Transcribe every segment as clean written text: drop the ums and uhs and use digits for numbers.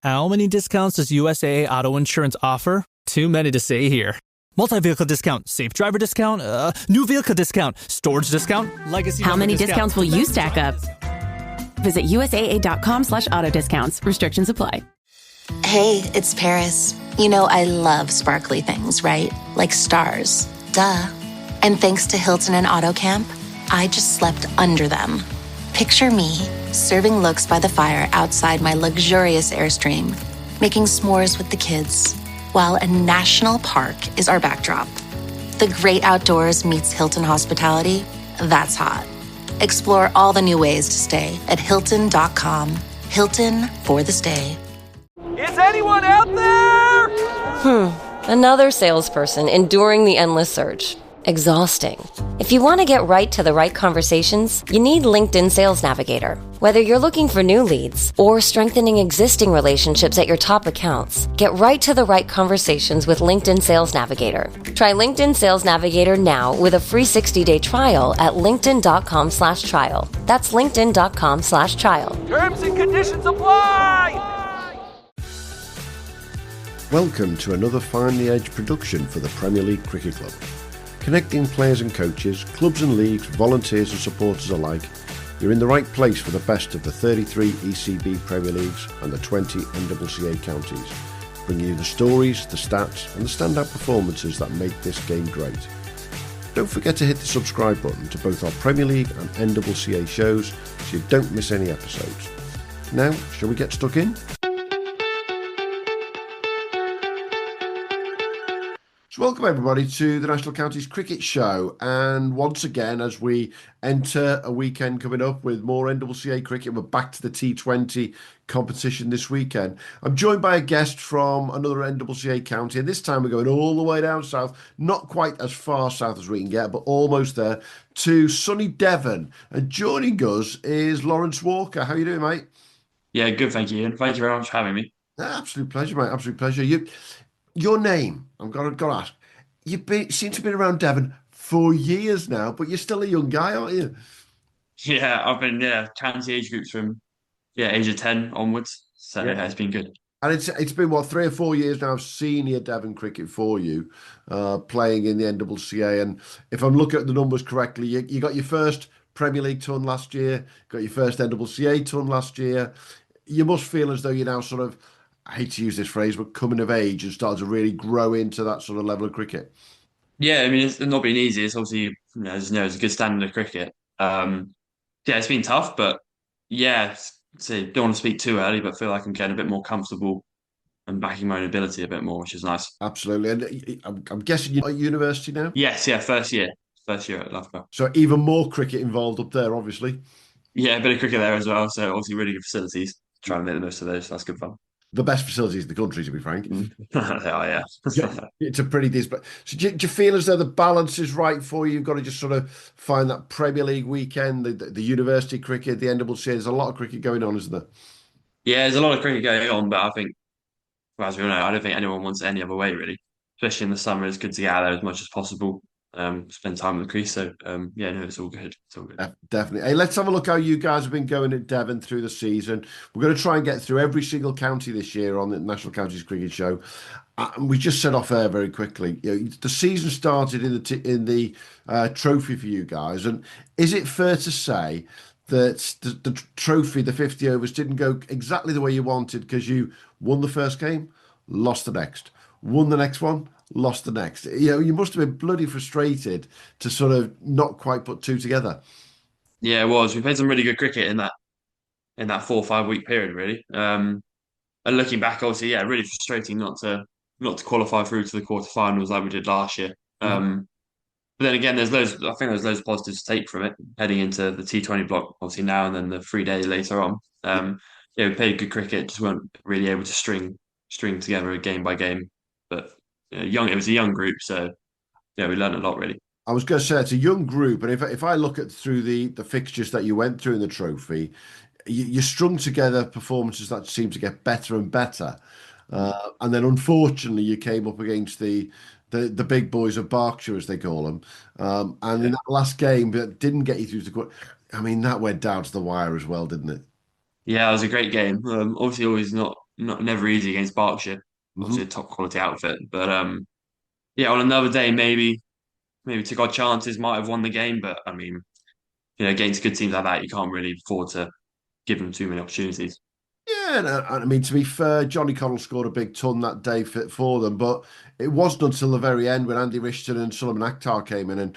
How many discounts does USAA Auto Insurance offer? Too many to say here. Multi-vehicle discount, safe driver discount, new vehicle discount, storage discount, legacy. How many discounts will you stack up? Visit USAA.com/auto discounts. Restrictions apply. Hey, it's Paris. You know I love sparkly things, right? Like stars. Duh. And thanks to Hilton and AutoCamp, I just slept under them. Picture me, serving looks by the fire outside my luxurious Airstream, making s'mores with the kids, while a national park is our backdrop. The great outdoors meets Hilton hospitality. That's hot. Explore all the new ways to stay at Hilton.com. Hilton for the stay. Is anyone out there? Another salesperson enduring the endless search. Exhausting. If you want to get right to the right conversations, you need LinkedIn Sales Navigator. Whether you're looking for new leads or strengthening existing relationships at your top accounts, get right to the right conversations with LinkedIn Sales Navigator. Try LinkedIn Sales Navigator now with a free 60-day trial at linkedin.com/trial. That's linkedin.com/trial. Terms and conditions apply! Welcome to another Find the Edge production for the Premier League Cricket Club. Connecting players and coaches, clubs and leagues, volunteers and supporters alike, you're in the right place for the best of the 33 ECB Premier Leagues and the 20 NCCA counties, bringing you the stories, the stats and the standout performances that make this game great. Don't forget to hit the subscribe button to both our Premier League and NCCA shows so you don't miss any episodes. Now, shall we get stuck in? So welcome everybody to the National Counties Cricket Show, and once again as we enter a weekend coming up with more NCCA cricket, we're back to the T20 competition this weekend. I'm joined by a guest from another NCCA county, and this time we're going all the way down south, not quite as far south as we can get, but almost there, to sunny Devon. And joining us is Lawrence Walker. How are you doing, mate? Yeah, good, thank you, Ian. Thank you very much for having me. Absolute pleasure, mate. Absolute pleasure. Your name, I've got to ask. You seem to have been around Devon for years now, but you're still a young guy, aren't you? Yeah, I've been county age groups from age of 10 onwards. So yeah, it's been good. And it's been what, 3 or 4 years now of senior Devon cricket for you, playing in the NCCA. And if I'm looking at the numbers correctly, you got your first Premier League ton last year, got your first NCCA ton last year. You must feel as though you're now sort of, I hate to use this phrase, but coming of age and starting to really grow into that sort of level of cricket. Yeah, I mean, it's not been easy. It's obviously, as you know, it's a good standard of cricket. It's been tough, but don't want to speak too early, but feel like I'm getting a bit more comfortable and backing my own ability a bit more, which is nice. Absolutely. And I'm guessing you're at university now? Yes, yeah, first year at Loughborough. So even more cricket involved up there, obviously. Yeah, a bit of cricket there as well. So obviously really good facilities. Trying to make the most of those. So that's good fun. The best facilities in the country, to be frank. They are, yeah. It's a pretty decent. So do you feel as though the balance is right for you? You've got to just sort of find that Premier League weekend, the university cricket, the NCCA. There's a lot of cricket going on, isn't there? Yeah, there's a lot of cricket going on, but I think, well, as we all know, I don't think anyone wants it any other way, really. Especially in the summer, it's good to get out there as much as possible. Spend time on the crease. So, it's all good. It's all good. Definitely. Hey, let's have a look how you guys have been going at Devon through the season. We're going to try and get through every single county this year on the National Counties Cricket Show. And we just set off there very quickly. The season started in the trophy for you guys. And is it fair to say that the trophy, the 50 overs, didn't go exactly the way you wanted because you won the first game, lost the next, won the next one, lost the next? You must have been bloody frustrated to sort of not quite put two together. Yeah, it was. We played some really good cricket in that 4 or 5 week period, really. And looking back, obviously, really frustrating not to qualify through to the quarterfinals like we did last year. But then again, I think there's loads of positives to take from it heading into the T20 block, obviously now and then the 3 day later on. We played good cricket, just weren't really able to string together a game by game. But it was a young group, so we learned a lot, really. I was going to say it's a young group, and if I look at through the fixtures that you went through in the trophy, you strung together performances that seem to get better and better, and then unfortunately you came up against the big boys of Berkshire, as they call them, and in that last game that didn't get you through to the. I mean, that went down to the wire as well, didn't it? Yeah, it was a great game. Obviously, always not not never easy against Berkshire. Obviously, a Hmm. top quality outfit, but yeah, on another day, maybe took our chances, might have won the game, but I mean, against good teams like that, you can't really afford to give them too many opportunities. Yeah, and I mean, to be fair, Johnny Connell scored a big ton that day for them, but it wasn't until the very end when Andy Rishton and Suleiman Akhtar came in. And,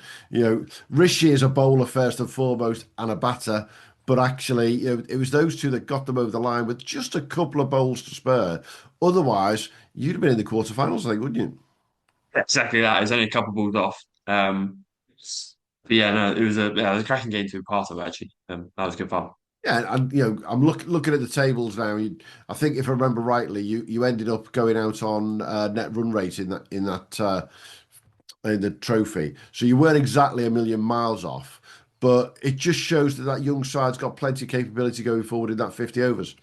Rishi is a bowler first and foremost and a batter, but actually, it was those two that got them over the line with just a couple of bowls to spare. Otherwise, you'd have been in the quarterfinals, I think, wouldn't you? Exactly that. It's only a couple balls off. But yeah, no, it was a cracking game to be part of actually. That was good fun. Yeah, and I'm looking at the tables now. I think if I remember rightly, you ended up going out on net run rate in the trophy. So you weren't exactly a million miles off, but it just shows that that young side's got plenty of capability going forward in that 50 overs.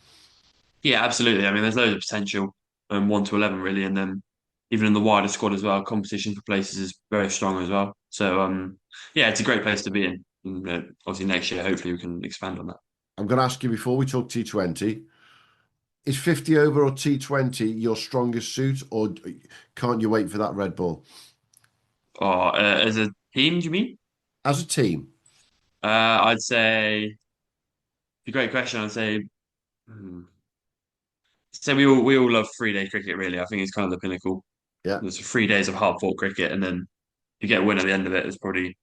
Yeah, absolutely. I mean, there's loads of potential, 1 to 11 really, and then even in the wider squad as well, competition for places is very strong as well. So yeah, it's a great place to be in. And, obviously, next year, hopefully, we can expand on that. I'm going to ask you before we talk T20, is 50 over or T20 your strongest suit, or can't you wait for that red ball? Or as a team, do you mean? As a team, I'd say it's a great question. I'd hmm, say we all love 3 day cricket. Really, I think it's kind of the pinnacle. yeah. There's 3 days of hard fought cricket, and then you get a win at the end of it. It's probably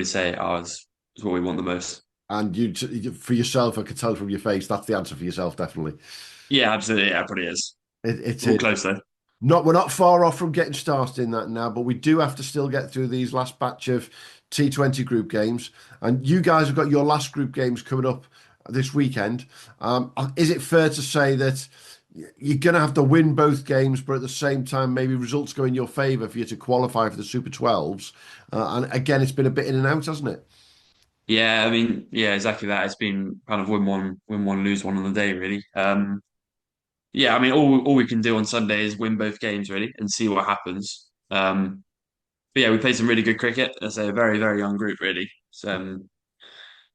say ours is what we want the most. And for yourself, I could tell from your face, that's the answer for yourself, definitely. Yeah, absolutely. Yeah, it probably is. It All is. close though. We're not far off from getting started in that now, but we do have to still get through these last batch of T20 group games. And you guys have got your last group games coming up this weekend. Is it fair to say that you're going to have to win both games, but at the same time, maybe results go in your favour for you to qualify for the Super 12s? And again, it's been a bit in and out, hasn't it? Yeah, I mean, yeah, exactly that. It's been kind of win one, lose one on the day, really. Yeah, I mean, all we can do on Sunday is win both games, really, and see what happens. But yeah, we played some really good cricket. As a very, very young group, really. So,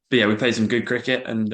but yeah, we played some good cricket, and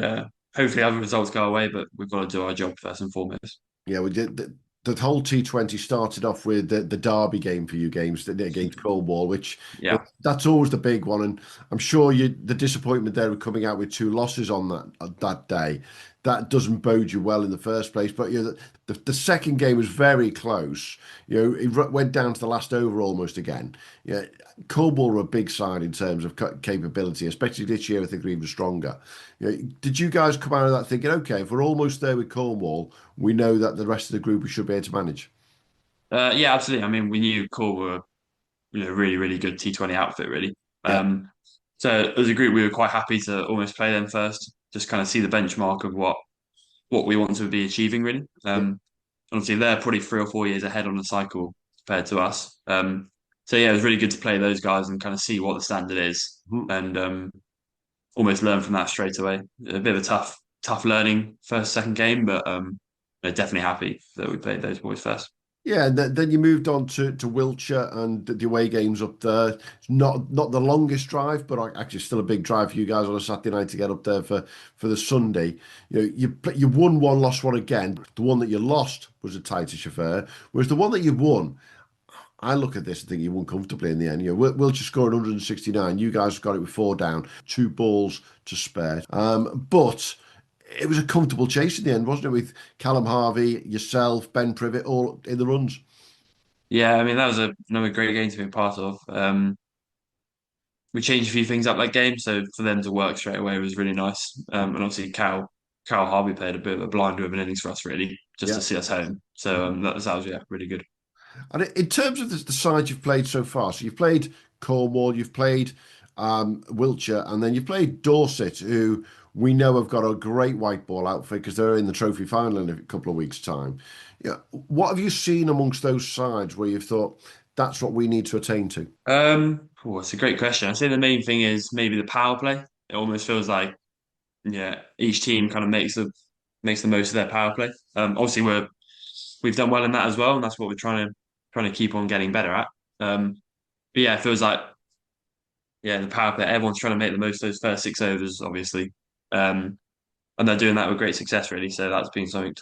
hopefully other results go away. But we've got to do our job first and foremost. Yeah, we did. The whole T20 started off with the Derby game for you games, didn't it, against Cornwall, which Yeah, that's always the big one. And I'm sure the disappointment there of coming out with two losses on that day, that doesn't bode you well in the first place. But the second game was very close. It went down to the last over almost again. Yeah, Cornwall were a big side in terms of capability, especially this year. I think they're even stronger. Did you guys come out of that thinking, okay, if we're almost there with Cornwall, we know that the rest of the group we should be able to manage? yeah, absolutely. I mean, we knew Cork were really, really good T20 outfit, really. Yeah, So as a group, we were quite happy to almost play them first, just kind of see the benchmark of what we want to be achieving, really. yeah. Obviously, they're probably 3 or 4 years ahead on the cycle compared to us. So yeah, it was really good to play those guys and kind of see what the standard is Mhm. and almost learn from that straight away. A bit of a tough learning first, second game, but they're definitely happy that we played those boys first. Yeah, and then you moved on to Wiltshire and the away games up there. It's not the longest drive, but actually still a big drive for you guys on a Saturday night to get up there for the Sunday. You won one, lost one again. The one that you lost was a tighter chauffeur, whereas the one that you won, I look at this and think you won comfortably in the end. Wiltshire scored 169. You guys got it with four down, two balls to spare. But it was a comfortable chase in the end, wasn't it? With Callum Harvey, yourself, Ben Privet, all in the runs. Yeah, I mean that was another great game to be a part of. We changed a few things up that game, so for them to work straight away was really nice. And obviously, Cal Harvey played a bit of a blinder of an innings for us, really, just Yeah. to see us home. So that was yeah, really good. And in terms of the sides you've played so far, so you've played Cornwall, you've played Wiltshire, and then you've played Dorset, who we know have got a great white ball outfit because they're in the trophy final in a couple of weeks' time. Yeah, what have you seen amongst those sides where you've thought that's what we need to attain to? It's a great question. I think the main thing is maybe the power play. It almost feels like yeah, each team kind of makes the most of their power play. Obviously we've done well in that as well, and that's what we're trying to keep on getting better at. But yeah, it feels like yeah, the power play. Everyone's trying to make the most of those first 6 overs, obviously, and they're doing that with great success, really. So that's been something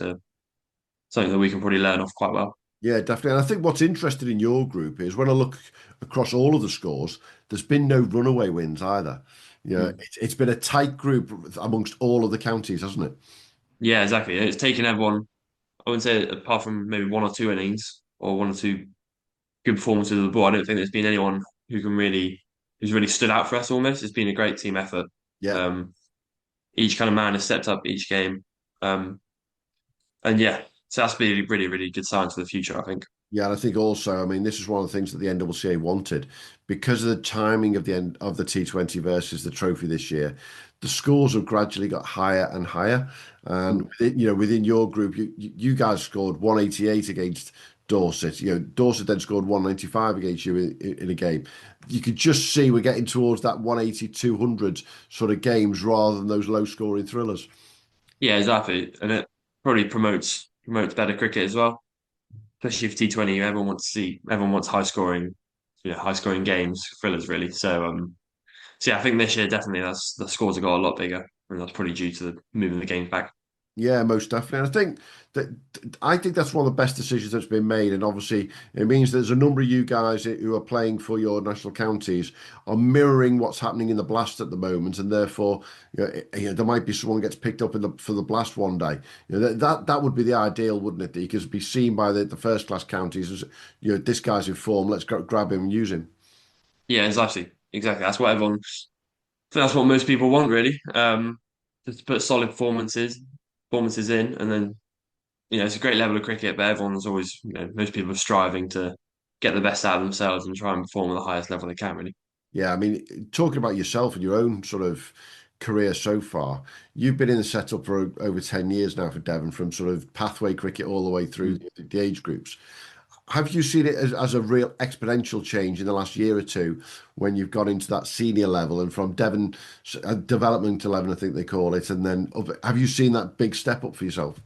something that we can probably learn off quite well. Yeah, definitely. And I think what's interesting in your group is when I look across all of the scores, there's been no runaway wins either. Yeah, Mm. it's been a tight group amongst all of the counties, hasn't it? Yeah, exactly. It's taken everyone. I wouldn't say apart from maybe one or two innings or one or two good performances of the ball. I don't think there's been anyone who's really stood out for us. Almost, it's been a great team effort. Yeah. Um, each kind of man has stepped up each game, um, and yeah, so that's been a really really good sign for the future. I think. Yeah, and I think also, I mean, this is one of the things that the NCCA wanted because of the timing of the end of the T20 versus the trophy this year. The scores have gradually got higher and higher, and Mm. within your group, you guys scored 188 against Dorset. Dorset then scored 195 against you in a game. You could just see we're getting towards that 180, 200 sort of games rather than those low scoring thrillers. Yeah, exactly, and it probably promotes better cricket as well, especially for T20. Everyone wants high scoring, high scoring games, thrillers really. So yeah, I think this year definitely that's the scores have got a lot bigger, and that's probably due to moving the games back. Yeah, most definitely. And I think that's one of the best decisions that's been made. And obviously, it means there's a number of you guys who are playing for your national counties are mirroring what's happening in the blast at the moment, and therefore, there might be someone gets picked up for the blast one day. That would be the ideal, wouldn't it? Because be seen by the first class counties as this guy's in form. Let's grab him and use him. Yeah, exactly. That's what most people want really. Just to put solid performances in, and then it's a great level of cricket, but everyone's always, most people are striving to get the best out of themselves and try and perform at the highest level they can, really. Yeah, I mean, talking about yourself and your own sort of career so far, you've been in the setup for over 10 years now for Devon, from sort of pathway cricket all the way through Mm. the age groups. Have you seen it as a real exponential change in the last year or two when you've gone into that senior level and from Devon development 11, I think they call it, and then have you seen that big step up for yourself?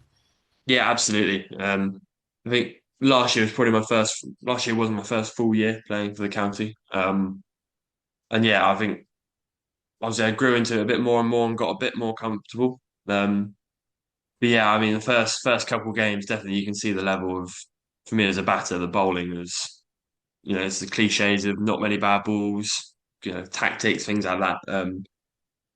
Yeah, absolutely. I think last year wasn't my first full year playing for the county. And yeah, I think obviously I grew into it a bit more and more and got a bit more comfortable. But yeah, I mean, the first couple of games, definitely you can see the level of, for me as a batter, the bowling was, it's the cliches of not many bad balls, tactics, things like that.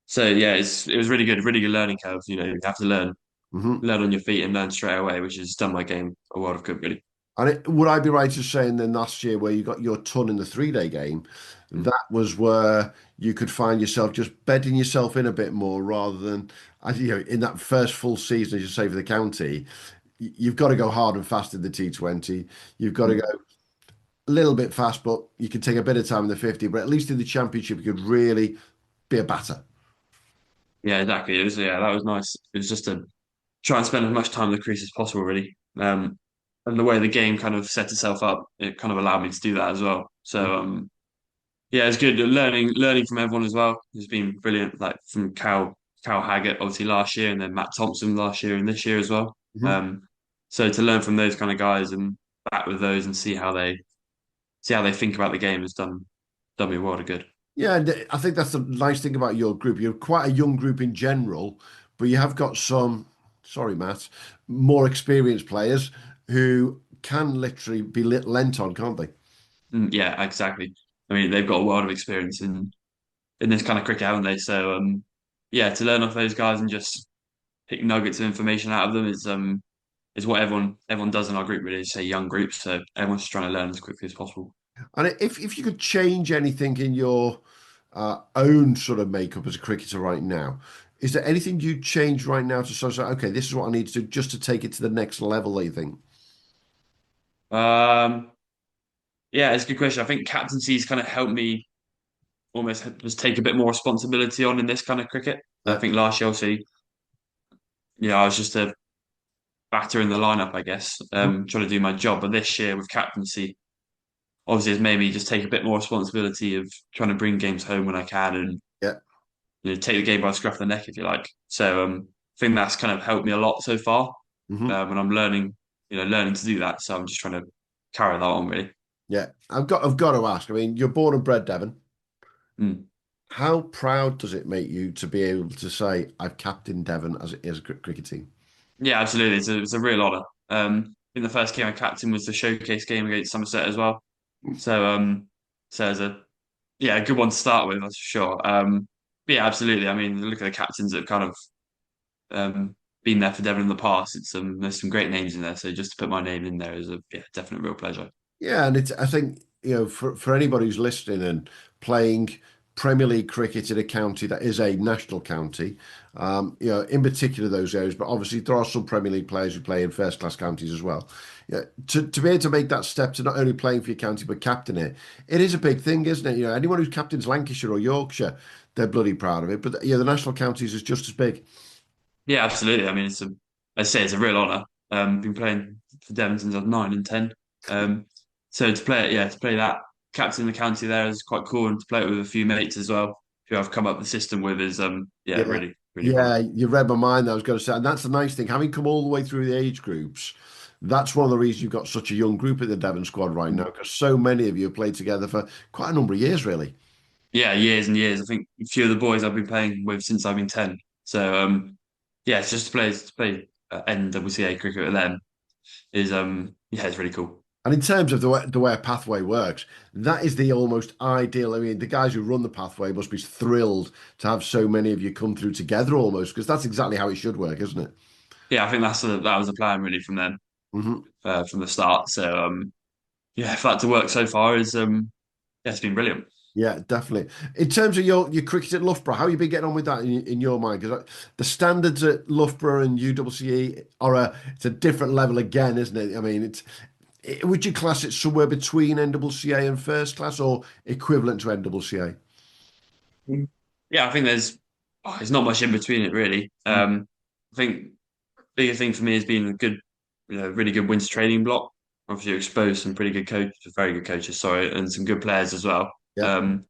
So yeah, it was really good learning curve. You have to Hmm. learn on your feet and learn straight away, which has done my game a world of good, really. And would I be right in saying then last year where you got your ton in the 3-day game, Mm. that was where you could find yourself just bedding yourself in a bit more rather than, as in that first full season, as you say, for the county, you've got to go hard and fast in the T20. You've got to Mm. go a little bit fast, but you can take a bit of time in the 50. But at least in the championship, you could really be a batter. Yeah, exactly. That was nice. It was just to try and spend as much time in the crease as possible, really. And the way the game kind of set itself up, it kind of allowed me to do that as well. Yeah, it's good learning from everyone as well. It's been brilliant, like from Cal Haggett obviously last year, and then Matt Thompson last year and this year as well. Hmm. Um, so to learn from those kind of guys and back with those and see how they think about the game has done me a world of good. Yeah, and I think that's the nice thing about your group. You're quite a young group in general, but you have got some, sorry, Matt, more experienced players who can literally be lent on, can't they? Yeah, exactly. I mean, they've got a world of experience in this kind of cricket, haven't they? Yeah, to learn off those guys and just pick nuggets of information out of them is what everyone does in our group. Really, say young groups, so everyone's just trying to learn as quickly as possible. And if you could change anything in your own sort of makeup as a cricketer right now, is there anything you'd change right now to sort of say, okay, this is what I need to do just to take it to the next level, that you think? Um, yeah, it's a good question. I think captaincy's kind of helped me almost just take a bit more responsibility on in this kind of cricket. I Yeah. think last year, obviously, I was just a batter in the lineup, I guess, Mhm. trying to do my job. But this year with captaincy, obviously, it's made me just take a bit more responsibility of trying to bring games home when I can and Yeah. take the game by the scruff of the neck, if you like. I think that's kind of helped me a lot so far, Hmm. and I'm learning to do that. So I'm just trying to carry that on, really. Yeah. I've got to ask. I mean, you're born and bred Devon. Mm. How proud does it make you to be able to say, I've captained Devon as a cricket team? Yeah, absolutely. It's a real honour. I think the first game I captained was the showcase game against Somerset as well. So so as a yeah, a good one to start with, that's for sure. But yeah, absolutely. I mean, look at the captains that have kind of been there for Devon in the past. There's some great names in there. So just to put my name in there is a definite real pleasure. Yeah, and it's I think for anybody who's listening and playing Premier League cricket in a county that is a national county, in particular those areas, but obviously there are some Premier League players who play in first class counties as well. Yeah, to be able to make that step to not only playing for your county but captain it, it is a big thing, isn't it? Anyone who captains Lancashire or Yorkshire, they're bloody proud of it. But yeah, the national counties is just as big. Yeah, absolutely. I mean, I say it's a real honour. Been playing for Devon since I was 9 and 10. Um, so to play it, to play that captain the county there is quite cool, and to play it with a few mates as well, who I've come up the system with is Yeah. really really fun. Yeah, you read my mind. I was going to say, and that's the nice thing. Having come all the way through the age groups, that's one of the reasons you've got such a young group in the Devon squad right now, because so many of you have played together for quite a number of years, really. Yeah, years and years. I think a few of the boys I've been playing with since I've been 10. So yeah, it's just to play NWCA cricket with them is it's really cool. And in terms of the way a pathway works, that is the almost ideal. I mean, the guys who run the pathway must be thrilled to have so many of you come through together almost, because that's exactly how it should work, isn't it? Yeah, I think that was the plan really from them Hmm. from the start. So yeah, for that to work so far is it's been brilliant. Yeah, definitely. In terms of your cricket at Loughborough, how have you been getting on with that in your mind? Because the standards at Loughborough and UWE are it's a different level again, isn't it? I mean, would you class it somewhere between NCCA and first class or equivalent to NCCA? Yeah, I think there's not much in between it really. I think biggest thing for me has been a good, really good winter training block. Obviously, you exposed some pretty good coaches, very good coaches, sorry, and some good players as well. Yeah. Um,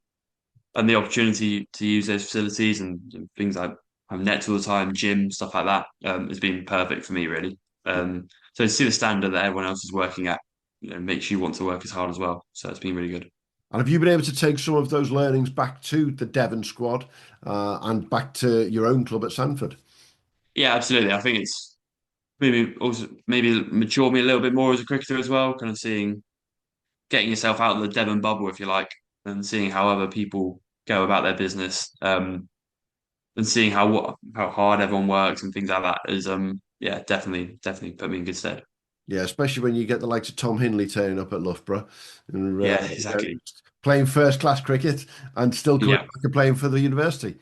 and the opportunity to use those facilities and things like having nets all the time, gym, stuff like that, has been perfect for me, really. So to see the standard that everyone else is working at, makes you want to work as hard as well. So it's been really good. And have you been able to take some of those learnings back to the Devon squad and back to your own club at Sanford? Yeah, absolutely. I think it's maybe mature me a little bit more as a cricketer as well, kind of getting yourself out of the Devon bubble, if you like, and seeing how other people go about their business, and seeing how hard everyone works and things like that is definitely put me in good stead. Yeah, especially when you get the likes of Tom Hindley turning up at Loughborough and Yeah, exactly. playing first class cricket and still coming Yeah, back and playing for the university.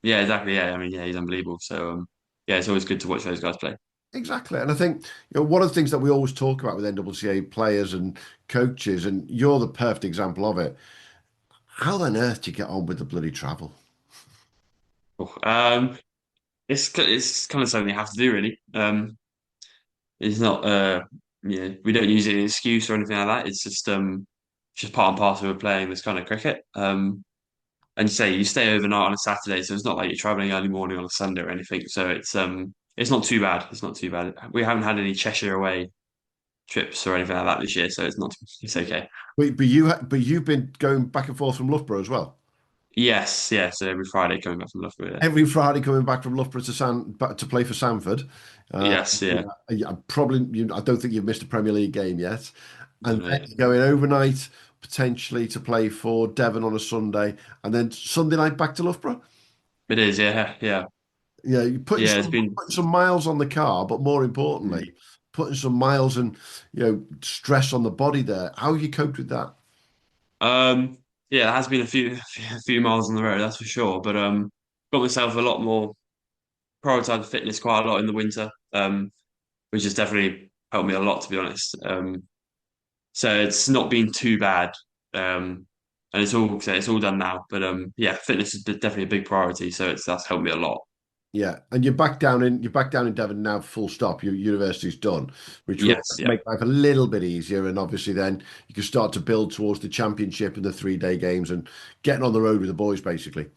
yeah, exactly. Yeah, I mean, yeah, he's unbelievable. So yeah, it's always good to watch those guys play. Exactly. And I think one of the things that we always talk about with NCCA players and coaches, and you're the perfect example of it. How on earth do you get on with the bloody travel? Cool. It's kind of something you have to do, really. It's not we don't use it as an excuse or anything like that. It's just part and parcel of playing this kind of cricket. And say you stay overnight on a Saturday, so it's not like you're traveling early morning on a Sunday or anything. So it's not too bad. It's not too bad. We haven't had any Cheshire away trips or anything like that this year, so it's okay. But you've been going back and forth from Loughborough as well. Yes, yeah. So every Friday coming back from Loughborough. Yeah. Every Friday coming back from Loughborough to back to play for Sanford. Uh, Yes, yeah. I don't think you've missed a Premier League game yet, and No, then you're going overnight potentially to play for Devon on a Sunday, and then Sunday night back to Loughborough. it is. Yeah, yeah, Yeah, you're yeah. It's been putting some miles on the car, but more mm. importantly, putting some miles and stress on the body there. How have you coped with that? um yeah. It has been a few miles on the road, that's for sure. But got myself a lot more prioritized fitness quite a lot in the winter. Which has definitely helped me a lot, to be honest. So it's not been too bad, and it's all done now. But yeah, fitness is definitely a big priority, so that's helped me a lot. Yeah, and you're back down in Devon now, full stop. Your university's done, which will Yes, yeah, make life a little bit easier. And obviously, then you can start to build towards the championship and the 3 day games and getting on the road with the boys, basically.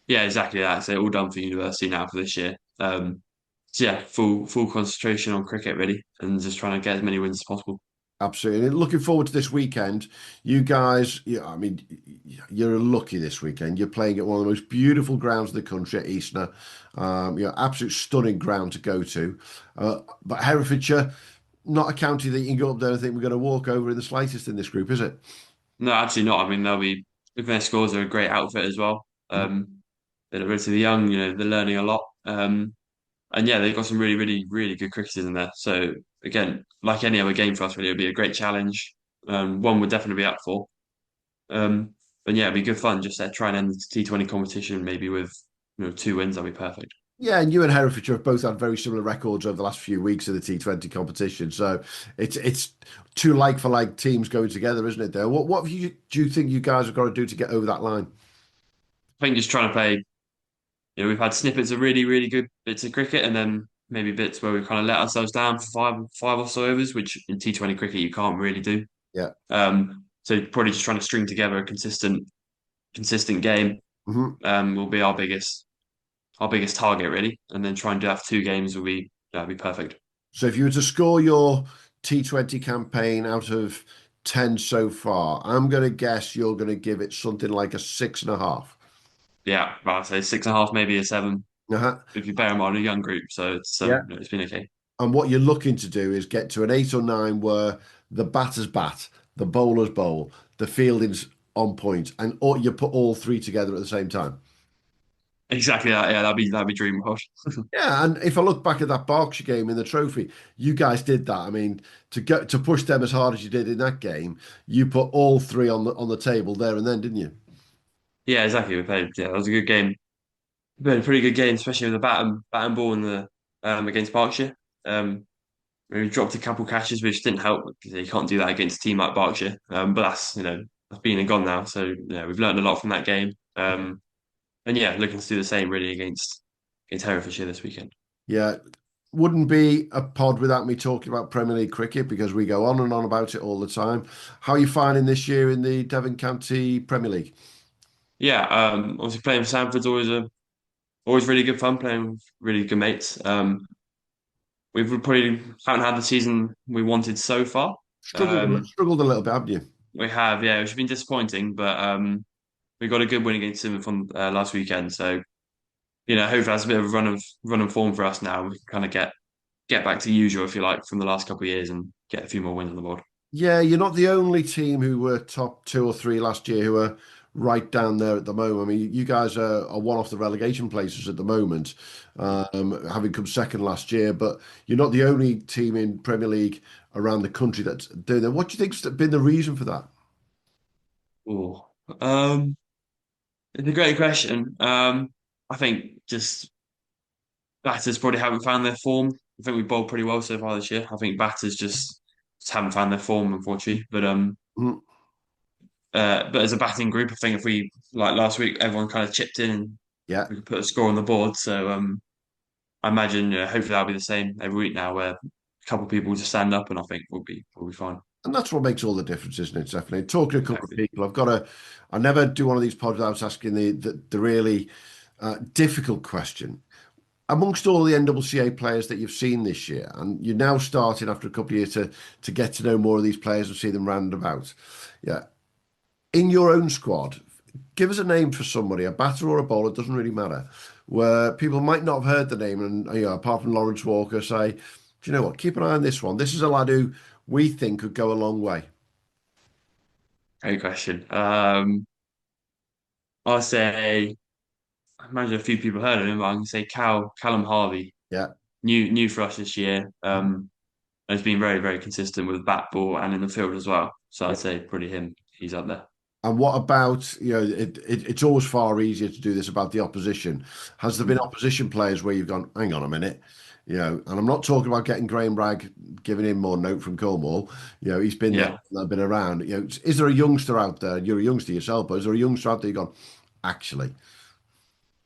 yeah, exactly that. So all done for university now for this year. So yeah, full concentration on cricket really, and just trying to get as many wins as possible. Absolutely. And looking forward to this weekend. You guys, yeah, I mean, you're lucky this weekend. You're playing at one of the most beautiful grounds in the country at Eastner. Absolute stunning ground to go to. But Herefordshire, not a county that you can go up there and think we're going to walk over in the slightest in this group, is it? No, absolutely not. I mean, they'll be looking their scores are a great outfit as well. They're relatively young, they're learning a lot. And yeah, they've got some really, really, really good cricketers in there. So again, like any other game for us, really, it'll be a great challenge. One would definitely be up for. Um, but yeah, it'd be good fun. Just try and end the T20 competition maybe with 2 wins. That'd be perfect. Yeah, and you and Herefordshire have both had very similar records over the last few weeks of the T20 competition. So it's two like for like teams going together, isn't it? There. Do you think you guys have got to do to get over that line? I think just trying to play. We've had snippets of really, really good bits of cricket, and then maybe bits where we've kind of let ourselves down for five or so overs, which in T20 cricket you can't really do. Yeah. So probably just trying to string together a consistent game Hmm. will be our biggest target really, and then try and do that for 2 games that'd be perfect. So if you were to score your T20 campaign out of 10 so far, I'm going to guess you're going to give it something like a 6.5. Yeah, well, I'd say 6.5, maybe a 7 Uh-huh. if you bear in mind a young group. So Yeah. it's been okay. And what you're looking to do is get to an 8 or 9 where the batters bat, the bowlers bowl, the fielding's on point, and or you put all three together at the same time. Exactly that. Yeah, that'd be dream world. Yeah, and if I look back at that Berkshire game in the trophy, you guys did that. I mean, to push them as hard as you did in that game, you put all three on the table there and then, didn't you? Yeah, exactly. We played. Yeah, that was a good game. We played a pretty good game, especially with the bat and ball in the against Berkshire. We dropped a couple catches, which didn't help because you can't do that against a team like Berkshire. But that's been and gone now. So yeah, we've learned a lot from that game. And yeah, looking to do the same really against Herefordshire this weekend. Yeah, wouldn't be a pod without me talking about Premier League cricket because we go on and on about it all the time. How are you finding this year in the Devon County Premier League? Yeah, obviously playing for Sanford's always really good fun playing with really good mates. We've probably haven't had the season we wanted so far. Um, Struggled a little bit, haven't you? we have, yeah, which has been disappointing, but we got a good win against him from last weekend. So hopefully that's a bit of a run of form for us now. We can kind of get back to usual, if you like, from the last couple of years and get a few more wins on the board. Yeah, you're not the only team who were top 2 or 3 last year who are right down there at the moment. I mean, you guys are one off the relegation places at the moment, having come second last year, but you're not the only team in Premier League around the country that's doing that. What do you think's been the reason for that? Oh, it's a great question. I think just batters probably haven't found their form. I think we bowled pretty well so far this year. I think batters just haven't found their form, unfortunately. Mm, But as a batting group, I think if we like last week, everyone kind of chipped in and yeah. we could put a score on the board. So I imagine hopefully that'll be the same every week now, where a couple of people just stand up, and I think we'll be fine. And that's what makes all the difference, isn't it? Definitely. Talking to a couple of Exactly. people, I never do one of these pods without asking the really difficult question. Amongst all the NCCA players that you've seen this year, and you're now starting after a couple of years to get to know more of these players and see them round about. Yeah. In your own squad, give us a name for somebody, a batter or a bowler, it doesn't really matter, where people might not have heard the name, and apart from Lawrence Walker, say, do you know what? Keep an eye on this one. This is a lad who we think could go a long way. Great question. I'll say I imagine a few people heard of him, but I'm gonna say Callum Harvey, Yeah. new for us this year. And has been very, very consistent with bat ball and in the field as well. So Yeah. I'd say probably him. He's up there. And what about, it's always far easier to do this about the opposition. Has there been opposition players where you've gone, hang on a minute, and I'm not talking about getting Graham Bragg, giving him more note from Cornwall. He's been Yeah, there, been around. Is there a youngster out there? You're a youngster yourself, but is there a youngster out there you've gone, actually?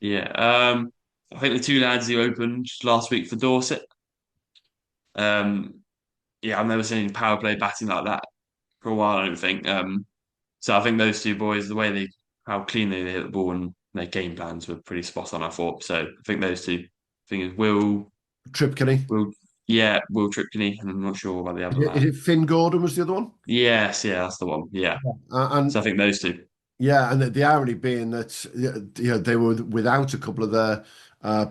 yeah. I think the two lads who opened last week for Dorset. Um, yeah, I've never seen power play batting like that for a while. I don't think. So I think those two boys, the way how clean they hit the ball and their game plans were pretty spot on. I thought. So I think those two. I think it's Tripkenny. yeah, Will Tripney, and I'm not sure about the Is other it, is lad. it Finn Gordon was the other one? Yes, yeah, that's the one. Yeah. So And I think those two. yeah, and the irony being that they were without a couple of their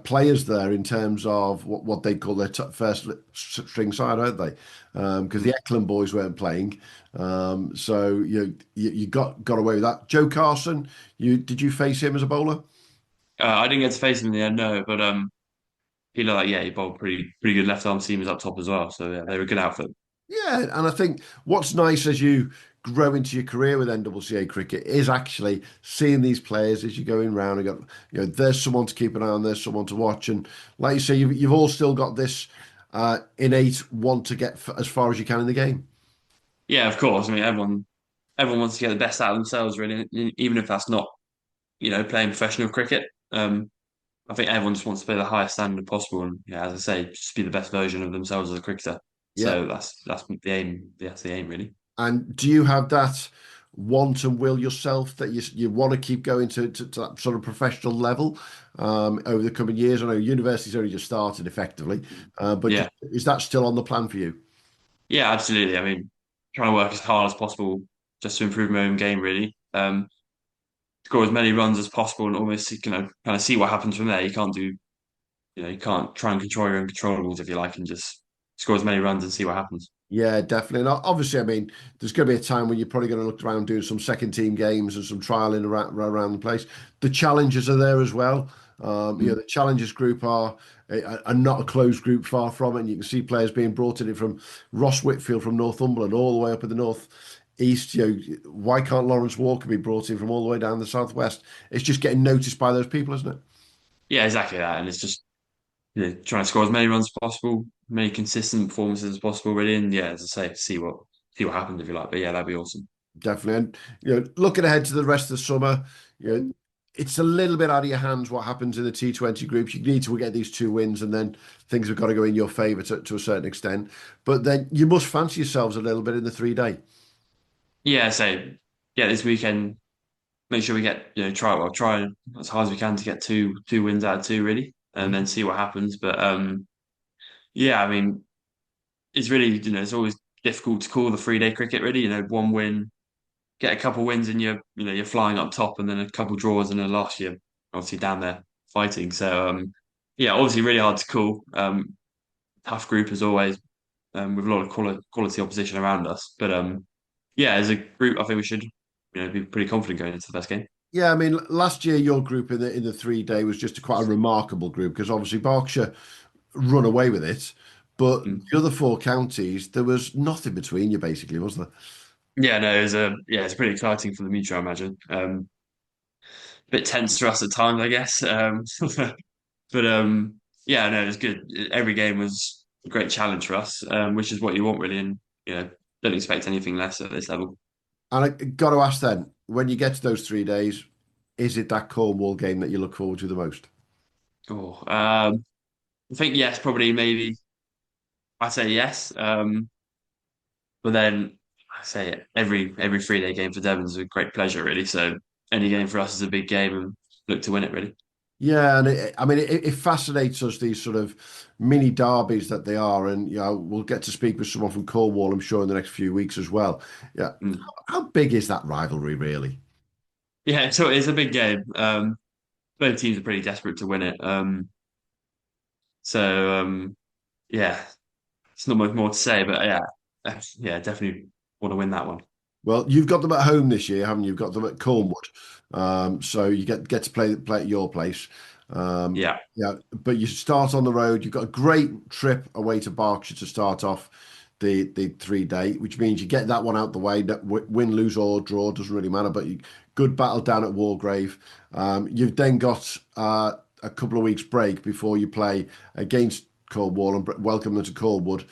players there in terms of what they call their first string side, aren't they? Because the Eklund boys weren't playing, so you got away with that. Joe Carson, did you face him as a bowler? I didn't get to face him in the end, no, but he looked like, yeah, he bowled pretty good left arm seamers up top as well. So yeah, they were a good outfit. Yeah, and I think what's nice as you grow into your career with NCCA cricket is actually seeing these players as you're going round and got, there's someone to keep an eye on, there's someone to watch, and like you say, you've all still got this innate want to get as far as you can in the game. Yeah, of course. I mean, everyone wants to get the best out of themselves, really, even if that's not, playing professional cricket. I think everyone just wants to play the highest standard possible, and yeah, as I say, just be the best version of themselves as a cricketer. Yeah, So that's the aim. That's the aim, really. and do you have that want and will yourself that you want to keep going to that sort of professional level over the coming years? I know university's only just started effectively, but Yeah, is that still on the plan for you? yeah, absolutely. I mean, trying to work as hard as possible just to improve my own game, really. Score as many runs as possible, and almost kind of see what happens from there. You can't try and control your own controllables if you like, and just score as many runs and see what happens. Yeah, definitely. And obviously, I mean, there's going to be a time when you're probably going to look around doing some second team games and some trialing around the place. The challenges are there as well. Mm. The challenges group are not a closed group, far from it. And you can see players being brought in from Ross Whitfield from Northumberland all the way up in the north east. Why can't Lawrence Walker be brought in from all the way down the southwest? It's just getting noticed by those people, isn't it? Yeah, exactly that. And it's just trying to score as many runs as possible, many consistent performances as possible, really. And yeah, as I say, see what happens if you like. But yeah, that'd be awesome. Definitely. And looking ahead to the rest of the summer, you know, it's a little bit out of your hands what happens in the T20 groups. You need to get these two wins, and then things have got to go in your favour to a certain extent. But then you must fancy yourselves a little bit in the 3 day. Yeah, so yeah, this weekend, make sure we get try as hard as we can to get two wins out of two, really, and then see what happens. But yeah, I mean, it's really it's always difficult to call the 3 day cricket. Really, one win, get a couple wins, and you're flying up top, and then a couple draws, and then last year obviously down there fighting. So yeah, obviously really hard to call. Tough group as always, with a lot of quality opposition around us. But yeah, as a group, I think we should be pretty confident going into the first game. Yeah, I mean, last year your group in the 3 day was just quite a remarkable group because obviously Berkshire run away with it, but Mm. the other four counties there was nothing between you basically, was there? Yeah, no, it's pretty exciting for the future, I imagine. A bit tense for us at times, I guess. But yeah, no, it was good. Every game was a great challenge for us, which is what you want really, and don't expect anything less at this level. And I got to ask then, when you get to those 3 days, is it that Cornwall game that you look forward to the most? Oh, I think yes, probably maybe. I say yes, but then I say every 3 day game for Devon is a great pleasure, really. So any game for us is a big game, and look to win it, really. Yeah, and I mean, it fascinates us these sort of mini derbies that they are, and we'll get to speak with someone from Cornwall, I'm sure, in the next few weeks as well. Yeah, Mm. how big is that rivalry really? Yeah, so it's a big game. Both teams are pretty desperate to win it. So yeah, it's not much more to say, but yeah, yeah, definitely want to win that one. Well, you've got them at home this year, haven't you? You've got them at Cornwood, so you get to play at your place. Yeah, Yeah, but you start on the road. You've got a great trip away to Berkshire to start off the 3 day, which means you get that one out the way. Win, lose or draw doesn't really matter. But good battle down at Wargrave. You've then got a couple of weeks break before you play against Cornwall and welcome them to Cornwood.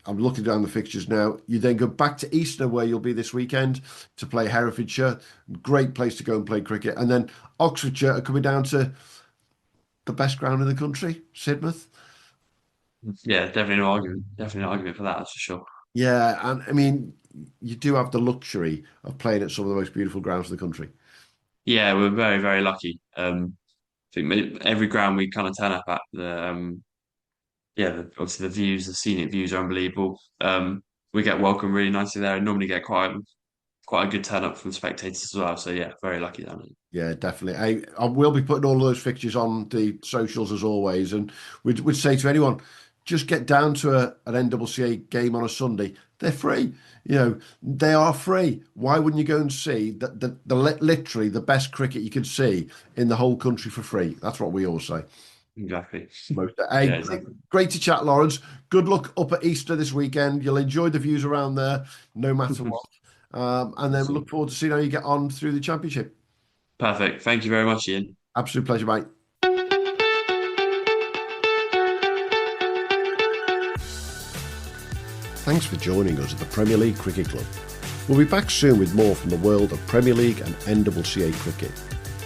I'm looking down the fixtures now. You then go back to Eastern, where you'll be this weekend to play Herefordshire. Great place to go and play cricket. And then Oxfordshire are coming down to the best ground in the country, Sidmouth. yeah, definitely no argument for that. That's for sure. Yeah, and I mean, you do have the luxury of playing at some of the most beautiful grounds in the country. Yeah, we're very very lucky. I think every ground we kind of turn up at, obviously the views, the scenic views are unbelievable. We get welcomed really nicely there, and normally get quite quite a good turn up from spectators as well. So yeah, very lucky down there. Yeah, definitely. I will be putting all of those fixtures on the socials as always, and we'd say to anyone, just get down to an NCCA game on a Sunday. They're free. They are free. Why wouldn't you go and see literally the best cricket you could see in the whole country for free? That's what we all say. Exactly. Hey, exactly. great to chat, Lawrence. Good luck up at Easter this weekend. You'll enjoy the views around there, no matter what. And then look forward to seeing how you get on through the championship. Perfect. Thank you very much, Ian. Absolute pleasure, mate. Thanks for joining us at the Premier League Cricket Club. We'll be back soon with more from the world of Premier League and NCCA cricket.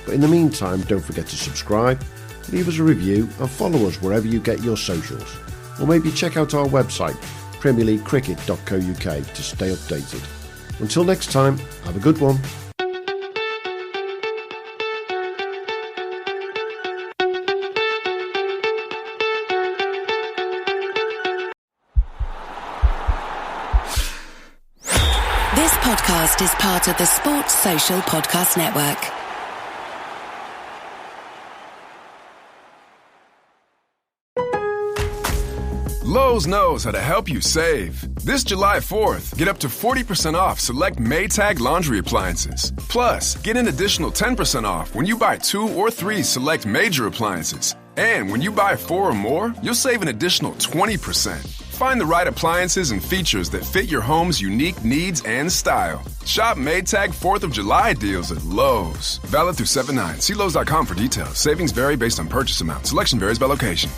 But in the meantime, don't forget to subscribe, leave us a review and follow us wherever you get your socials. Or maybe check out our website, premierleaguecricket.co.uk, to stay updated. Until next time, have a good one. This podcast is part of the Sports Social Podcast Network. Lowe's knows how to help you save. This July 4th, get up to 40% off select Maytag laundry appliances. Plus, get an additional 10% off when you buy 2 or 3 select major appliances. And when you buy 4 or more, you'll save an additional 20%. Find the right appliances and features that fit your home's unique needs and style. Shop Maytag 4th of July deals at Lowe's. Valid through 7/9. See Lowe's.com for details. Savings vary based on purchase amount. Selection varies by location.